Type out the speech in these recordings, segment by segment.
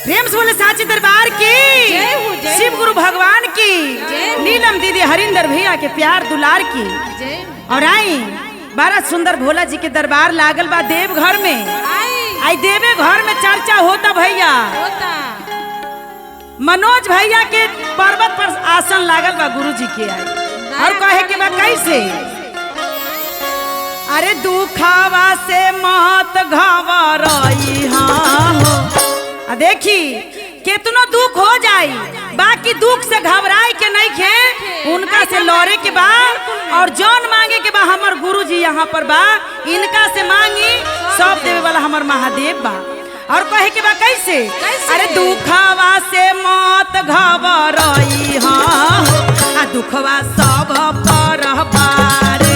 प्रेम से बोले साची दरबार की, शिव गुरु भगवान की, नीलम दीदी हरिंदर भैया के प्यार दुलार की। और आई बड़ा सुंदर भोला जी के दरबार लागल बा देवघर में। आई देवे घर में चर्चा होता भैया। मनोज भैया के पर्वत पर आसन लागल बा गुरु जी के। आई और कहे के बा कैसे, अरे दुखावा से मत घबराई। हाँ हो देखी कितना दुख हो जाई, बाकी दुख से घबराए के नहीं खे, उनका से लड़े के बा और जौन मांगे के बा हमार गुरु जी यहाँ पर बा, इनका से मांगी सब देवे वाला हमार महादेव बा। और कहे के बा कैसे, अरे दुखावा से मत घबराई। हाँ दुखवा सब पर बारे,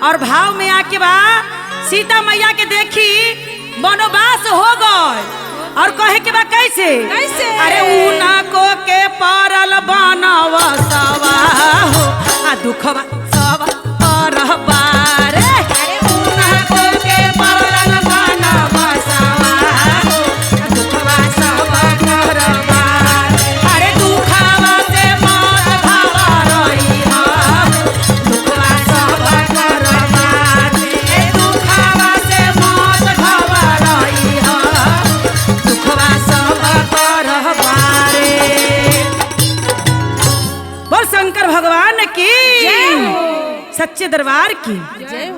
और भाव में आके बा सीता मैया के देखी वनवास हो गए। और कहे के बा कैसे, अरे ऊना को के परल बनवासवा हो आ दुखवा सब पर बारे। अरे ऊना को के परल बनवासवा हो आ दुखवा सब पर बारे। अरे दुखवा से मत घबराई। हाँ दुखवा सब पर बारे। दुखवा से मत घबराई। हाँ दुखवा सब पर बारे। बोल शंकर भगवान की, सच्चे दरबार की जय हो।